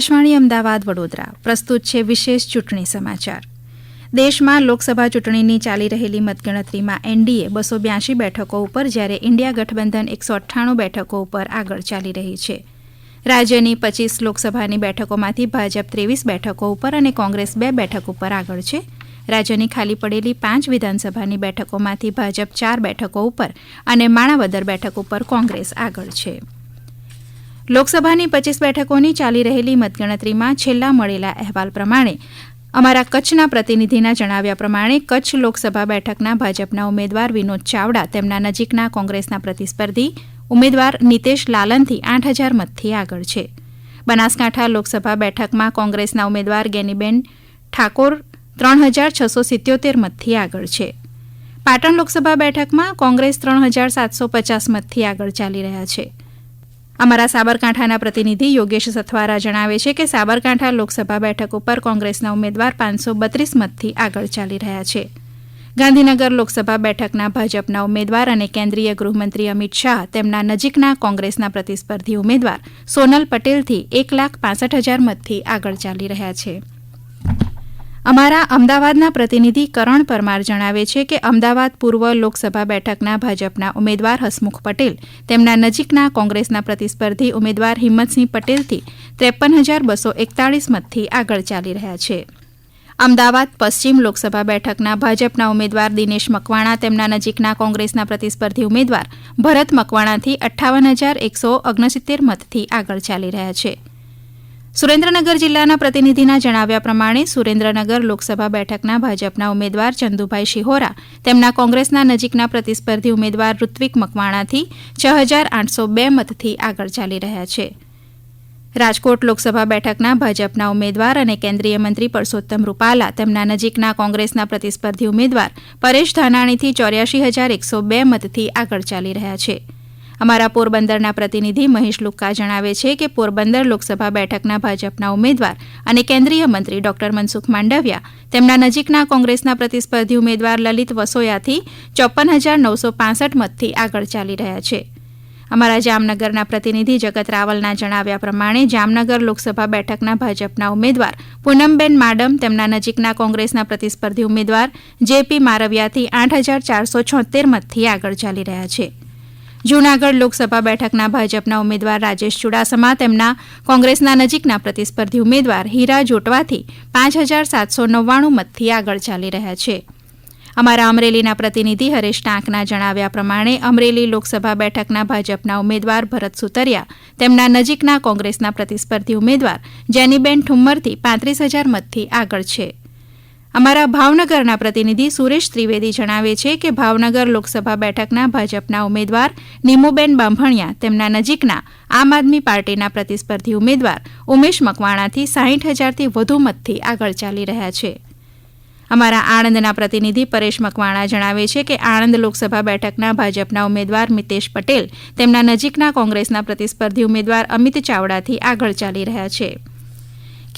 આકાશવાણી અમદાવાદ વડોદરા પ્રસ્તુત છે વિશેષ ચૂંટણી સમાચાર. દેશમાં લોકસભા ચૂંટણીની ચાલી રહેલી મતગણતરીમાં એનડીએ 282 બેઠકો ઉપર જ્યારે ઇન્ડિયા ગઠબંધન 198 બેઠકો ઉપર આગળ ચાલી રહી છે. રાજ્યની 25 લોકસભાની બેઠકોમાંથી ભાજપ 23 બેઠકો ઉપર અને કોંગ્રેસ 2 બેઠક ઉપર આગળ છે. રાજ્યની ખાલી પડેલી 5 વિધાનસભાની બેઠકોમાંથી ભાજપ 4 બેઠકો ઉપર અને માણાવદર બેઠક ઉપર કોંગ્રેસ આગળ છે. લોકસભાની 25 બેઠકોની ચાલી રહેલી મતગણતરીમાં છેલ્લા મળેલા અહેવાલ પ્રમાણે અમારા કચ્છના પ્રતિનિધિના જણાવ્યા પ્રમાણે કચ્છ લોકસભા બેઠકના ભાજપના ઉમેદવાર વિનોદ ચાવડા તેમના નજીકના કોંગ્રેસના પ્રતિસ્પર્ધી ઉમેદવાર નિતેશ લાલનથી 8000 મતથી આગળ છે. બનાસકાંઠા લોકસભા બેઠકમાં કોંગ્રેસના ઉમેદવાર ગેનીબેન ઠાકોર 3677 મતથી આગળ છે. પાટણ લોકસભા બેઠકમાં કોંગ્રેસ 3750 મતથી આગળ ચાલી રહ્યા છે. અમારા સાબરકાંઠાના પ્રતિનિધિ યોગેશ સથવારા જણાવે છે કે સાબરકાંઠા લોકસભા બેઠક ઉપર કોંગ્રેસના ઉમેદવાર 532 મતથી આગળ ચાલી રહ્યા છે. ગાંધીનગર લોકસભા બેઠકના ભાજપના ઉમેદવાર અને કેન્દ્રીય ગૃહમંત્રી અમિત શાહ તેમના નજીકના કોંગ્રેસના પ્રતિસ્પર્ધી ઉમેદવાર સોનલ પટેલથી 1,65,000 મતથી આગળ ચાલી રહ્યા છે. અમારા અમદાવાદના પ્રતિનિધિ કરણ પરમાર જણાવે છે કે અમદાવાદ પૂર્વ લોકસભા બેઠકના ભાજપના ઉમેદવાર હસમુખ પટેલ તેમના નજીકના કોંગ્રેસના પ્રતિસ્પર્ધી ઉમેદવાર હિંમતસિંહ પટેલથી 53,241 મતથી આગળ ચાલી રહ્યા છે. અમદાવાદ પશ્ચિમ લોકસભા બેઠકના ભાજપના ઉમેદવાર દિનેશ મકવાણા તેમના નજીકના કોંગ્રેસના પ્રતિસ્પર્ધી ઉમેદવાર ભરત મકવાણાથી 58,169 મતથી આગળ ચાલી રહ્યા છે. સુરેન્દ્રનગર જિલ્લાના પ્રતિનિધિના જણાવ્યા પ્રમાણે સુરેન્દ્રનગર લોકસભા બેઠકના ભાજપના ઉમેદવાર ચંદુભાઈ શિહોરા તેમના કોંગ્રેસના નજીકના પ્રતિસ્પર્ધી ઉમેદવાર ઋત્વિક મકવાણાથી 6,802 મતથી આગળ ચાલી રહ્યા છે. રાજકોટ લોકસભા બેઠકના ભાજપના ઉમેદવાર અને કેન્દ્રીય મંત્રી પરસોત્તમ રૂપાલા તેમના નજીકના કોંગ્રેસના પ્રતિસ્પર્ધી ઉમેદવાર પરેશ ધાનાણીથી 84,102 મતથી આગળ ચાલી રહ્યા છે. અમારા પોરબંદરના પ્રતિનિધિ મહેશ લુક્કા જણાવે છે કે પોરબંદર લોકસભા બેઠકના ભાજપના ઉમેદવાર અને કેન્દ્રીય મંત્રી ડોક્ટર મનસુખ માંડવિયા તેમના નજીકના કોંગ્રેસના પ્રતિસ્પર્ધી ઉમેદવાર લલિત વસોયાથી 54,965 મતથી આગળ ચાલી રહ્યા છે. અમારા જામનગરના પ્રતિનિધિ જગત રાવલના જણાવ્યા પ્રમાણે જામનગર લોકસભા બેઠકના ભાજપના ઉમેદવાર પૂનમબેન માડમ તેમના નજીકના કોંગ્રેસના પ્રતિસ્પર્ધી ઉમેદવાર જેપી મારવિયાથી 8,476 મતથી આગળ ચાલી રહ્યા છે. જૂનાગઢ લોકસભા બેઠકના ભાજપના ઉમેદવાર રાજેશ ચુડાસમા તેમના કોંગ્રેસના નજીકના પ્રતિસ્પર્ધી ઉમેદવાર હીરા જોટવાથી 5,799 મતથી આગળ ચાલી રહ્યા છે. અમારા અમરેલીના પ્રતિનિધિ હરેશ ટાંકના જણાવ્યા પ્રમાણે અમરેલી લોકસભા બેઠકના ભાજપના ઉમેદવાર ભરત સુતરિયા તેમના નજીકના કોંગ્રેસના પ્રતિસ્પર્ધી ઉમેદવાર જેનીબેન ઠુમ્મરથી 35,000 મતથી આગળ છે. અમારા ભાવનગરના પ્રતિનિધિ સુરેશ ત્રિવેદી જણાવે છે કે ભાવનગર લોકસભા બેઠકના ભાજપના ઉમેદવાર નીમુબેન બાંભણિયા તેમના નજીકના આમ આદમી પાર્ટીના પ્રતિસ્પર્ધી ઉમેદવાર ઉમેશ મકવાણાથી 60,000થી વધુ મતથી આગળ ચાલી રહ્યા છે. અમારા આણંદના પ્રતિનિધિ પરેશ મકવાણા જણાવે છે કે આણંદ લોકસભા બેઠકના ભાજપના ઉમેદવાર મિતેશ પટેલ તેમના નજીકના કોંગ્રેસના પ્રતિસ્પર્ધી ઉમેદવાર અમિત ચાવડાથી આગળ ચાલી રહ્યા છે.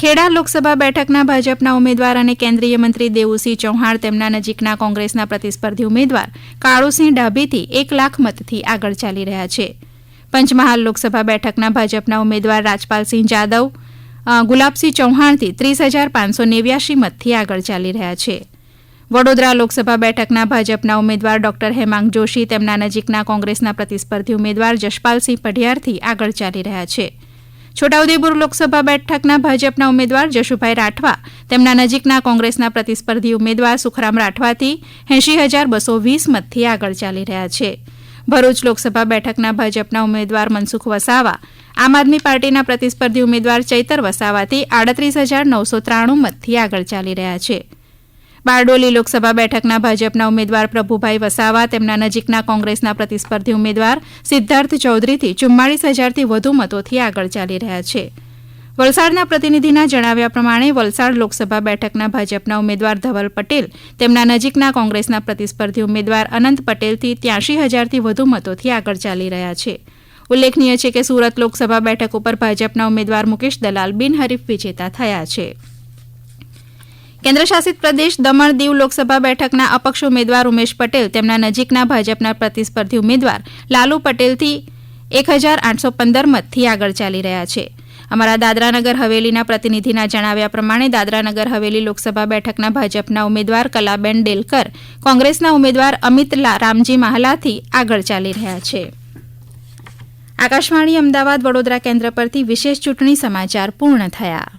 ખેડા લોકસભા બેઠકના ભાજપના ઉમેદવાર અને કેન્દ્રીય મંત્રી દેવુસિંહ ચૌહાણ તેમના નજીકના કોંગ્રેસના પ્રતિસ્પર્ધી ઉમેદવાર કાળુસિંહ ડાભીથી 1,00,000 મતથી આગળ ચાલી રહ્યા છે. પંચમહાલ લોકસભા બેઠકના ભાજપના ઉમેદવાર રાજપાલસિંહ જાદવ ગુલાબસિંહ ચૌહાણથી 30,589 મતથી આગળ ચાલી રહ્યા છે. વડોદરા લોકસભા બેઠકના ભાજપના ઉમેદવાર ડોક્ટર હેમાંગ જોશી તેમના નજીકના કોંગ્રેસના પ્રતિસ્પર્ધી ઉમેદવાર જશપાલસિંહ પઢિયારથી આગળ ચાલી રહ્યા છે. છોટાઉદેપુર લોકસભા બેઠકના ભાજપના ઉમેદવાર જશુભાઈ રાઠવા તેમના નજીકના કોંગ્રેસના પ્રતિસ્પર્ધી ઉમેદવાર સુખરામ રાઠવાથી 80,220 મતથી આગળ ચાલી રહ્યા છે. ભરૂચ લોકસભા બેઠકના ભાજપના ઉમેદવાર મનસુખ વસાવા આમ આદમી પાર્ટીના પ્રતિસ્પર્ધી ઉમેદવાર ચૈતર વસાવાથી 38,993 મતથી આગળ ચાલી રહ્યા છે. બારડોલી લોકસભા બેઠકના ભાજપના ઉમેદવાર પ્રભુભાઈ વસાવા તેમના નજીકના કોંગ્રેસના પ્રતિસ્પર્ધી ઉમેદવાર સિદ્ધાર્થ ચૌધરીથી 44,000થી વધુ મતોથી આગળ ચાલી રહ્યા છે. વલસાડના પ્રતિનિધિના જણાવ્યા પ્રમાણે વલસાડ લોકસભા બેઠકના ભાજપના ઉમેદવાર ધવલ પટેલ તેમના નજીકના કોંગ્રેસના પ્રતિસ્પર્ધી ઉમેદવાર અનંત પટેલથી 83,000થી વધુ મતોથી આગળ ચાલી રહ્યા છે. ઉલ્લેખનીય છે કે સુરત લોકસભા બેઠક ઉપર ભાજપના ઉમેદવાર મુકેશ દલાલ બિનહરીફ વિજેતા થયા છે. કેન્દ્રશાસિત પ્રદેશ દમણ દીવ લોકસભા બેઠકના અપક્ષ ઉમેદવાર ઉમેશ પટેલ તેમના નજીકના ભાજપના પ્રતિસ્પર્ધી ઉમેદવાર લાલુ પટેલથી 1,815 મતથી આગળ ચાલી રહ્યા છે. અમારા દાદરાનગર હવેલીના પ્રતિનિધિના જણાવ્યા પ્રમાણે દાદરાનગર હવેલી લોકસભા બેઠકના ભાજપના ઉમેદવાર કલાબેન ડેલકર કોંગ્રેસના ઉમેદવાર અમિત રામજી માહલાથી આગળ ચાલી રહ્યા છે. આકાશવાણી અમદાવાદ વડોદરા કેન્દ્ર પરથી વિશેષ ચૂંટણી સમાચાર પૂર્ણ થયા.